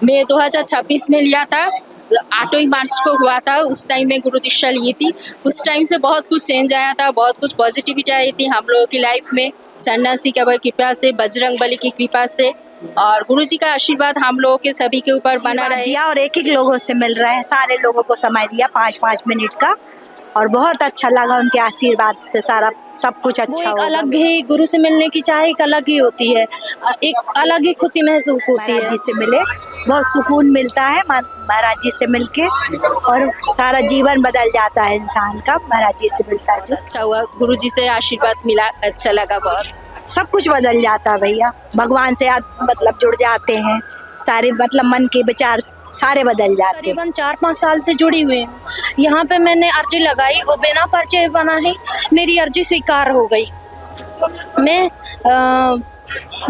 मैं 2026 में लिया था, 8 मार्च को हुआ था। उस टाइम में गुरु दीक्षा ली थी। उस टाइम से बहुत कुछ चेंज आया था, बहुत कुछ पॉजिटिविटी आई थी हम लोगों की लाइफ में, सन्यासी की कृपा से, बजरंग बली की कृपा से, और गुरु जी का आशीर्वाद हम लोगों के सभी के ऊपर बना रहे। दिया और एक लोगों से मिल रहा है, सारे लोगों को समय दिया 5-5 मिनट का, और बहुत अच्छा लगा उनके आशीर्वाद से, सारा सब कुछ अच्छा वो एक अलग ही गुरु से मिलने की चाह एक अलग ही होती है, एक अलग ही खुशी महसूस होती है। महाराज जी से मिले बहुत सुकून मिलता है, महाराज जी से मिलके, और सारा जीवन बदल जाता है इंसान का, महाराज जी से मिलता है जो। अच्छा हुआ, गुरु जी से आशीर्वाद मिला, अच्छा लगा बहुत। सब कुछ बदल जाता है भैया, भगवान से मतलब जुड़ जाते हैं, सारे मतलब मन के विचार सारे बदल जाते हैं। करीबन 4-5 साल से जुड़ी हुई हूँ। यहाँ पे मैंने अर्जी लगाई और बिना पर्चे बना ही मेरी अर्जी स्वीकार हो गई। मैं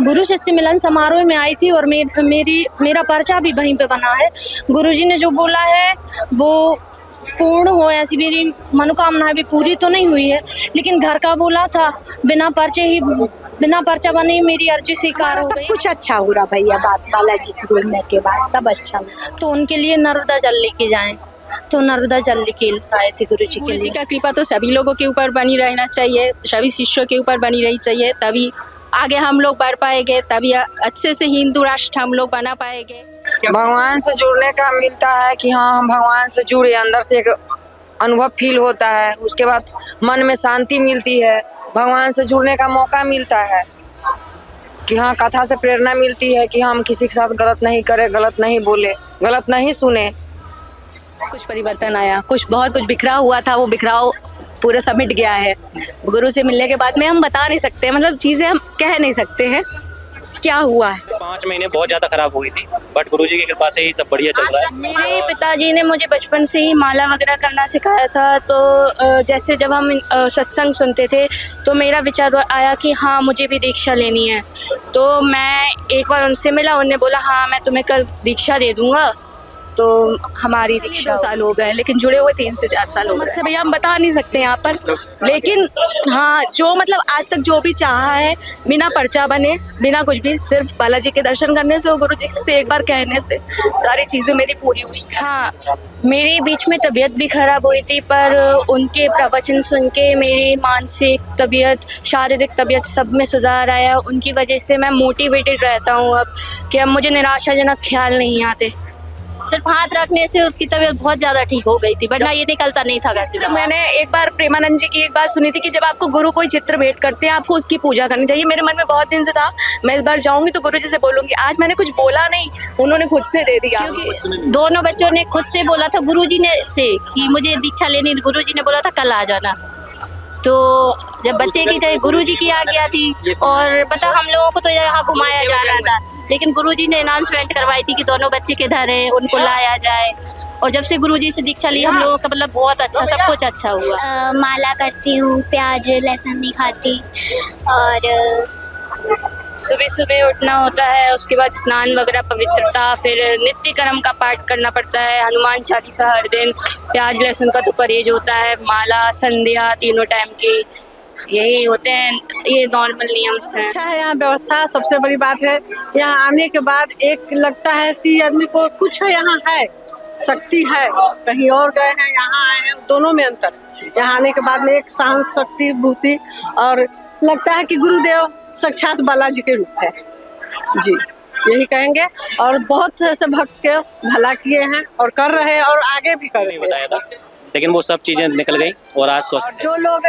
गुरु शिष्य मिलन समारोह में आई थी और मेरा पर्चा भी वहीं पे बना है। गुरुजी ने जो बोला है वो पूर्ण हो, ऐसी मेरी मनोकामना भी पूरी तो नहीं हुई है, लेकिन घर का बोला था, बिना पर्चा बने मेरी अर्जी स्वीकार हो गई। सब कुछ अच्छा हो रहा भैया, बालाजी से जुड़ने के बाद सब अच्छा हुआ। तो उनके लिए नर्मदा जल लेके जाएं, तो नर्मदा जल लेके आए थे गुरु जी के लिए। का कृपा तो सभी लोगों के ऊपर बनी रहना चाहिए, सभी शिष्यों के ऊपर बनी रहनी चाहिए, तभी आगे हम लोग बढ़ पाएंगे, तभी अच्छे से हिंदू राष्ट्र हम लोग बना पाएंगे। भगवान से जुड़ने का मिलता है कि हाँ हम भगवान से जुड़े, अंदर से एक अनुभव फील होता है, उसके बाद मन में शांति मिलती है, भगवान से जुड़ने का मौका मिलता है कि हाँ कथा से प्रेरणा मिलती है कि हम किसी के साथ गलत नहीं करें, गलत नहीं बोले, गलत नहीं सुने। कुछ परिवर्तन आया, बहुत कुछ बिखरा हुआ था, वो बिखराव पूरा समेट गया है। गुरु से मिलने के बाद में हम बता नहीं सकते, मतलब चीज़ें हम कह नहीं सकते हैं क्या हुआ है। 5 महीने बहुत ज़्यादा खराब हुई थी, बट गुरुजी की कृपा से ही सब बढ़िया चल रहा है। मेरे पिताजी ने मुझे बचपन से ही माला वगैरह करना सिखाया था, तो जैसे जब हम सत्संग सुनते थे तो मेरा विचार आया कि हाँ मुझे भी दीक्षा लेनी है। तो मैं एक बार उनसे मिला, उन्होंने बोला हाँ मैं तुम्हें कल दीक्षा दे दूँगा। तो हमारी दीक्षा 2 साल हो गए, लेकिन जुड़े हुए 3 से 4 साल हो गए। भैया हम बता नहीं सकते यहाँ पर, लेकिन हाँ जो मतलब आज तक जो भी चाहा है, बिना पर्चा बने, बिना कुछ भी, सिर्फ बालाजी के दर्शन करने से और गुरु जी से एक बार कहने से सारी चीज़ें मेरी पूरी हुई। हाँ मेरी बीच में तबीयत भी खराब हुई थी, पर उनके प्रवचन सुन के मेरी मानसिक तबीयत, शारीरिक तबीयत सब में सुधार आया। उनकी वजह से मैं मोटिवेटेड रहता हूँ अब, कि अब मुझे निराशाजनक ख्याल नहीं आते। सिर्फ हाथ रखने से उसकी तबीयत बहुत ज़्यादा ठीक हो गई थी, वरना ये निकलता नहीं था घर से। मैंने एक बार प्रेमानंद जी की एक बात सुनी थी कि जब आपको गुरु कोई चित्र भेंट करते हैं आपको उसकी पूजा करनी चाहिए। मेरे मन में बहुत दिन से था, मैं इस बार जाऊंगी तो गुरु जी से बोलूंगी। आज मैंने कुछ बोला नहीं, उन्होंने खुद से दे दिया, क्योंकि दोनों बच्चों ने खुद से बोला था गुरु जी ने से कि मुझे दीक्षा लेनी। गुरु जी ने बोला था कल आ जाना, तो जब बच्चे की तरह गुरु जी की आ गया थी, और पता हम लोगों को तो यहाँ घुमाया जा रहा था, लेकिन गुरु जी ने अनाउंसमेंट करवाई थी कि दोनों बच्चे किधर हैं, उनको लाया जाए। और जब से गुरु जी से दीक्षा ली हम लोगों का मतलब बहुत अच्छा, सब कुछ अच्छा हुआ। माला करती हूँ, प्याज लहसुन नहीं खाती, और सुबह सुबह उठना होता है, उसके बाद स्नान वगैरह, पवित्रता, फिर नित्य कर्म का पाठ करना पड़ता है, हनुमान चालीसा हर दिन, प्याज लहसुन का तो परहेज होता है, माला, संध्या, तीनों टाइम की यही होते हैं, ये नॉर्मल नियम हैं। अच्छा है यहाँ व्यवस्था, सबसे बड़ी बात है यहाँ आने के बाद एक लगता है कि आदमी को कुछ यहाँ है, शक्ति है, कहीं और गए हैं यहाँ आए हैं, दोनों में अंतर। यहाँ आने के बाद में एक साहस, शक्ति, भूति, और लगता है कि गुरुदेव साक्षात बालाजी के रूप है जी, यही कहेंगे। और बहुत ऐसे भक्त के भला किए हैं और कर रहे हैं और आगे भी कर रहे हैं। बताया था, लेकिन वो सब चीजें निकल गई और आज स्वस्थ। जो लोग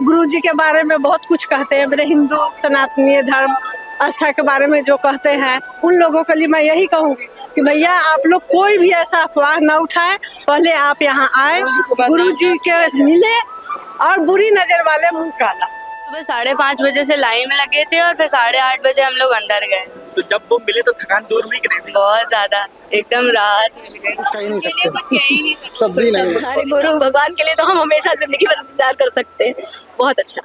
गुरु जी के बारे में बहुत कुछ कहते हैं, मेरे हिंदू सनातनीय धर्म आस्था के बारे में जो कहते हैं, उन लोगों के लिए मैं यही कहूँगी कि भैया आप लोग कोई भी ऐसा अफवाह न उठाएं, पहले आप यहाँ आए, गुरु जी के मिले, और बुरी नजर वाले मुंह काला। सुबह 5:30 बजे से लाइन में लगे थे और फिर 8:30 बजे हम लोग अंदर गए। तो जब वो मिले तो थकान दूर हुई कि नहीं? बहुत ज्यादा, एकदम राहत मिल गई। कुछ कह ही नहीं सकते, कुछ कह ही नहीं सकते। शब्द ही नहीं। हमारे गुरु भगवान के लिए तो हम हमेशा जिंदगी भर इंतजार कर सकते हैं। बहुत अच्छा।